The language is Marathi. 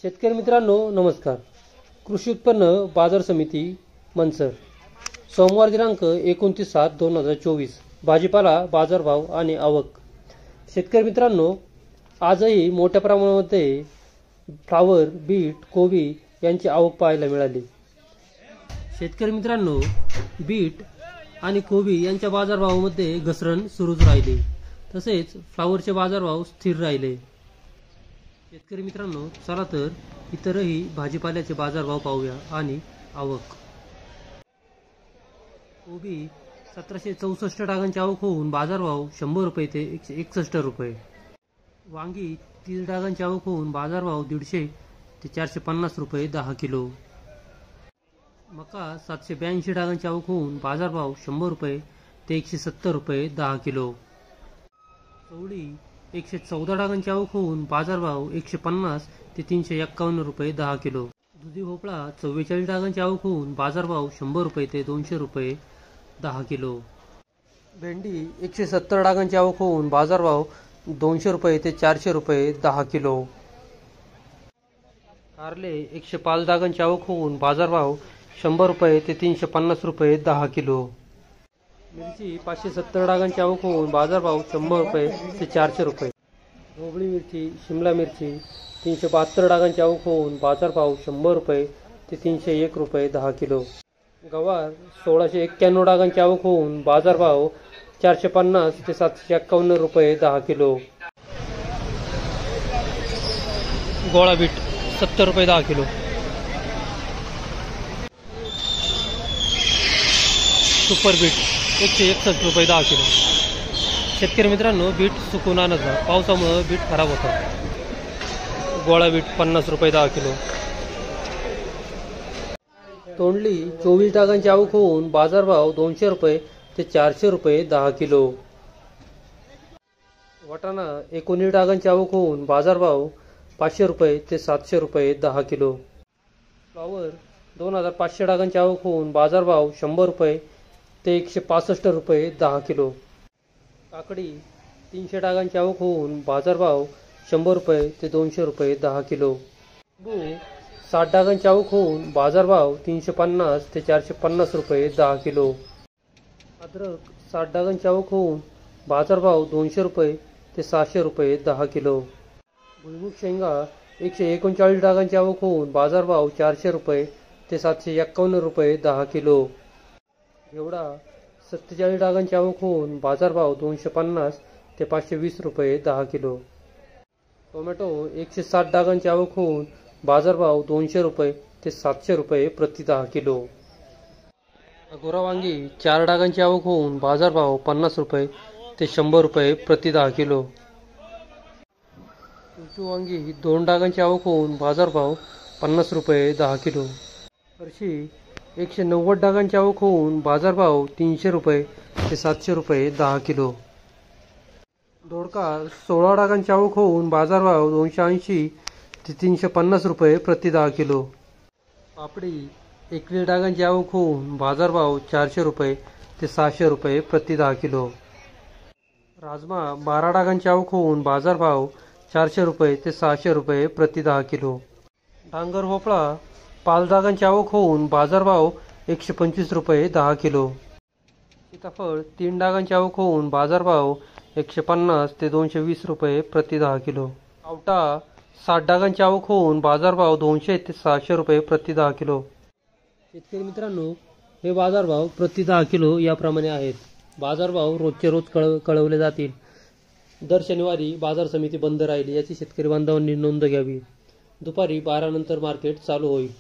शेतकरी मित्रांनो नमस्कार. कृषी उत्पन्न बाजार समिती मंचर सोमवार दिनांक 29/7/2024 भाजीपाला बाजारभाव आणि आवक. शेतकरी मित्रांनो आजही मोठ्या प्रमाणामध्ये फ्लावर, बीट, कोबी यांची आवक पाहायला मिळाली. शेतकरी मित्रांनो बीट आणि कोबी यांच्या बाजारभावामध्ये घसरण सुरूच राहिली. तसेच फ्लावरचे बाजारभाव स्थिर राहिले. शेतकरी मित्रांनो चला तर इतरही भाजीपाल्याचे बाजारभाव पाहूया आणि आवक. कोबी 1764 डागांची आवक होऊन बाजारभाव 100 रुपये ते 161 रुपये. वांगी 30 डागांची आवक होऊन बाजारभाव 150 ते 450 रुपये 10 किलो. मका 782 डागांची आवक होऊन बाजारभाव 100 रुपये ते 170 रुपये 10 किलो. चवळी 114 डागांची आवक होऊन बाजारभाव 150 ते 351 रुपये 10 किलो. दुधी भोपळा 44 डागांची आवक होऊन बाजारभाव 100 रुपये ते 200 रुपये 10 किलो. भेंडी 170 डागांची आवक होऊन बाजारभाव 200 रुपये ते 400 रुपये 10 किलो. कारले 105 डागांची आवक होऊन बाजारभाव 100 रुपये ते 350 रुपये 10 किलो. मिरची 570 डागांची आवक होऊन बाजारभाव 100 रुपये ते 400 रुपये. ढोबळी मिरची, शिमला मिरची 372 डागांची आवक होऊन बाजारभाव 100 रुपये ते 301 रुपये 10 किलो. गवार 1691 डागांची आवक होऊन बाजारभाव 450 ते 751 रुपये 10 किलो. गोळा बीट 70 रुपये 10 किलो. सुपर बीट 161 रुपये 10 किलो. शेतकरी मित्रांनो बीट सुकून आणायचा, पावसामुळे बीट खराब होतात. गोळा बीट 50 रुपये 10 किलो. तोंडली 24 डागांची आवक होऊन बाजारभाव 200 रुपये ते 400 रुपये 10 किलो. वाटाणा 19 डागांची आवक होऊन बाजारभाव 500 रुपये ते 700 रुपये 10 किलो. फ्लावर 2500 डागांची आवक होऊन बाजारभाव 100 रुपये ते 165 रुपये 10 किलो. काकडी 300 डागांची आवक होऊन बाजारभाव 100 रुपये ते 200 रुपये 10 किलो. लिंबू 60 डागांची आवक होऊन बाजारभाव 350 ते 450 रुपये 10 किलो. अद्रक 60 डागांची आवक होऊन बाजारभाव 200 रुपये ते 600 रुपये 10 किलो. भुईमुग शेंगा 139 डागांची आवक होऊन बाजारभाव 400 रुपये ते 751 रुपये 10 किलो. घेवडा 47 डागांची आवक होऊन बाजारभाव 250 ते 520 रुपये 10 किलो. टोमॅटो 160 डागांची आवक होऊन बाजारभाव 200 रुपये ते 700 रुपये प्रति 10 किलो. अगोरा वांगी 4 डागांची आवक होऊन बाजारभाव 50 रुपये ते 100 रुपये प्रति 10 किलो. तुळचू वांगी 2 डागांची आवक होऊन बाजारभाव 50 रुपये 10 किलो. फरशी 190 डागांची आवक होऊन बाजारभाव 300 रुपये ते 700 रुपये 10 किलो. दोडका 16 डागांची आवक होऊन बाजारभाव 280 ते 350 रुपये प्रति 10 किलो. पापडी 21 डागांची आवक होऊन बाजारभाव 400 रुपये ते 600 रुपये प्रति 10 किलो. राजमा 12 डागांची आवक होऊन बाजारभाव 400 रुपये ते 600 रुपये प्रति 10 किलो. डांगर भोपळा 5 डागांची आवक होऊन बाजारभाव 125 रुपये 10 किलो. सीताफळ 3 डागांची आवक होऊन बाजारभाव 150 ते 220 रुपये प्रति 10 किलो. आवटा 60 डागांची आवक होऊन बाजारभाव 200 ते 600 रुपये प्रति 10 किलो. शेतकरी मित्रांनो हे बाजारभाव प्रति 10 किलो याप्रमाणे आहेत. बाजारभाव रोजचे रोज कळवले जातील. दर शनिवारी बाजार समिती बंद राहील याची शेतकरी बांधवांनी नोंद घ्यावी. दुपारी 12 नंतर मार्केट चालू होईल.